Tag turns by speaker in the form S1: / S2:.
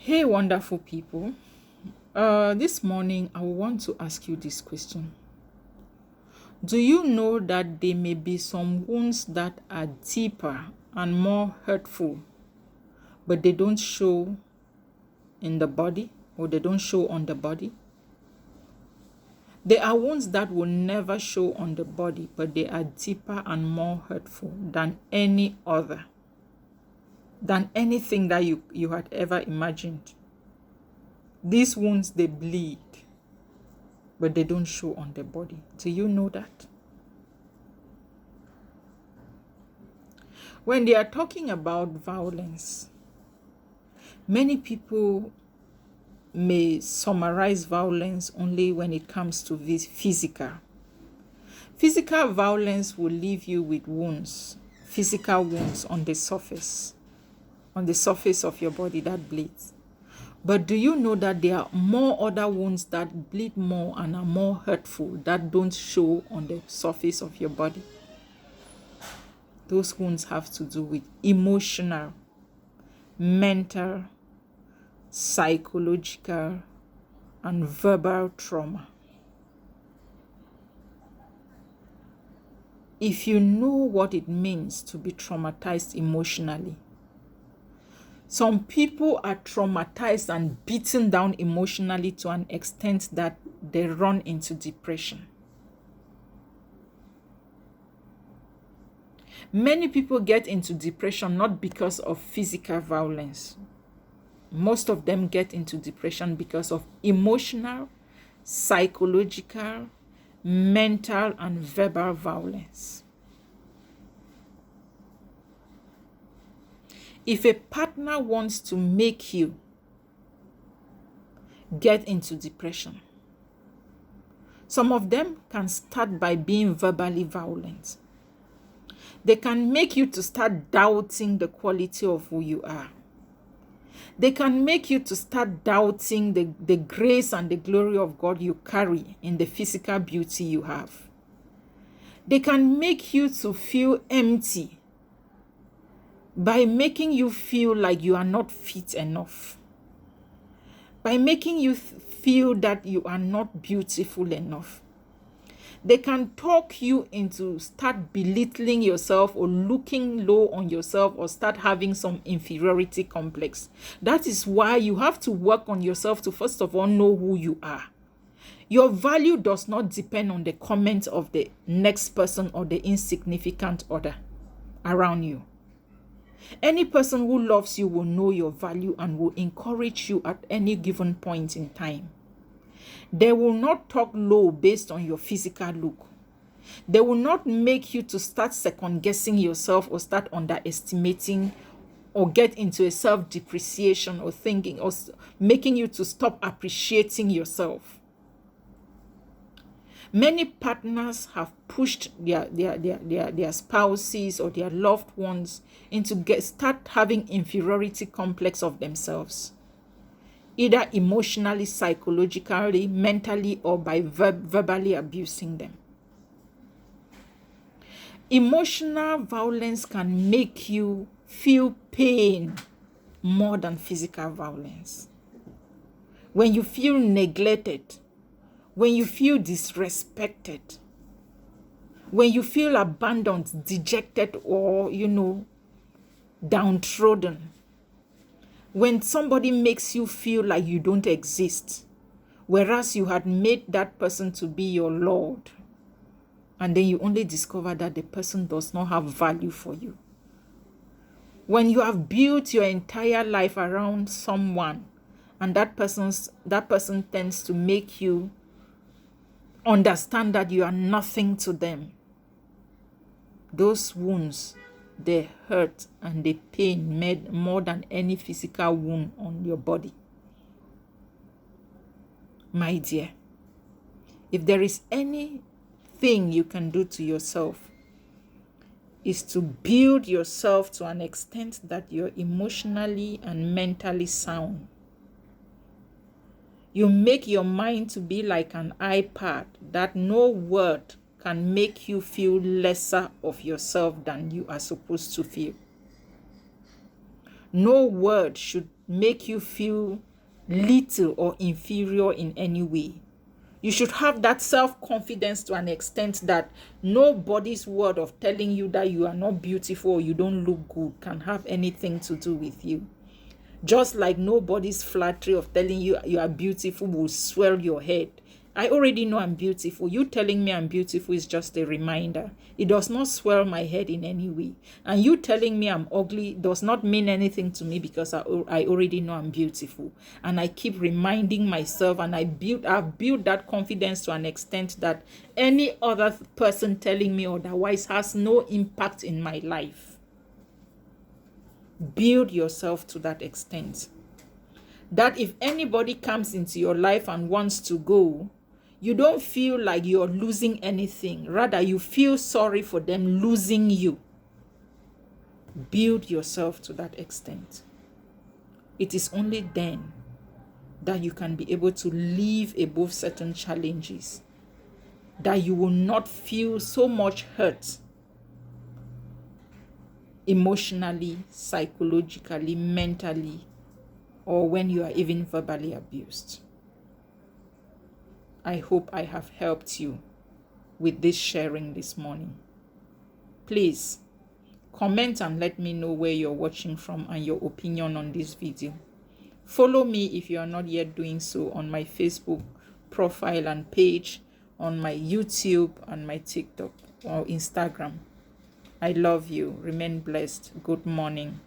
S1: Hey, wonderful people. This morning, I want to ask you this question. Do you know that there may be some wounds that are deeper and more hurtful, but they don't show in the body or they don't show on the body? There are wounds that will never show on the body, but they are deeper and more hurtful than any other, than anything that you had ever imagined. These wounds, they bleed, but they don't show on the body. Do you know that? When they are talking about violence, many people may summarize violence only when it comes to physical. Physical violence will leave you with wounds, physical wounds on the surface of your body that bleeds. But do you know that there are more other wounds that bleed more and are more hurtful that don't show on the surface of your body? Those wounds have to do with emotional, mental, psychological, and verbal trauma. If you know what it means to be traumatized emotionally, some people are traumatized and beaten down emotionally to an extent that they run into depression. Many people get into depression not because of physical violence. Most of them get into depression because of emotional, psychological, mental, and verbal violence. If a partner wants to make you get into depression, some of them can start by being verbally violent. They can make you to start doubting the quality of who you are. They can make you to start doubting the grace and the glory of God you carry in the physical beauty you have. They can make you to feel empty by making you feel like you are not fit enough, by making you feel that you are not beautiful enough. They can talk you into start belittling yourself or looking low on yourself or start having some inferiority complex. That is why you have to work on yourself to first of all know who you are. Your value does not depend on the comment of the next person or the insignificant other around you. Any person who loves you will know your value and will encourage you at any given point in time. They will not talk low based on your physical look. They will not make you to start second-guessing yourself or start underestimating or get into a self-depreciation or thinking or making you to stop appreciating yourself. Many partners have pushed their spouses or their loved ones into start having inferiority complex of themselves, either emotionally, psychologically, mentally, or by verbally abusing them. Emotional violence can make you feel pain more than physical violence. When you feel neglected, when you feel disrespected, when you feel abandoned, dejected, or, downtrodden, when somebody makes you feel like you don't exist, whereas you had made that person to be your Lord, and then you only discover that the person does not have value for you. When you have built your entire life around someone, and that person tends to make you understand that you are nothing to them, those wounds, they hurt and they pain more than any physical wound on your body. My dear, if there is anything you can do to yourself, is to build yourself to an extent that you're emotionally and mentally sound. You make your mind to be like an iPad that no word can make you feel lesser of yourself than you are supposed to feel. No word should make you feel little or inferior in any way. You should have that self-confidence to an extent that nobody's word of telling you that you are not beautiful or you don't look good can have anything to do with you. Just like nobody's flattery of telling you you are beautiful will swell your head. I already know I'm beautiful. You telling me I'm beautiful is just a reminder. It does not swell my head in any way. And you telling me I'm ugly does not mean anything to me because I already know I'm beautiful. And I keep reminding myself, and I've built that confidence to an extent that any other person telling me otherwise has no impact in my life. Build yourself to that extent. That if anybody comes into your life and wants to go, you don't feel like you're losing anything. Rather, you feel sorry for them losing you. Build yourself to that extent. It is only then that you can be able to live above certain challenges, that you will not feel so much hurt emotionally, psychologically, mentally, or when you are even verbally abused. I hope I have helped you with this sharing this morning. Please comment and let me know where you're watching from and your opinion on this video. Follow me if you are not yet doing so on my Facebook profile and page, on my YouTube and my TikTok or Instagram. I love you. Remain blessed. Good morning.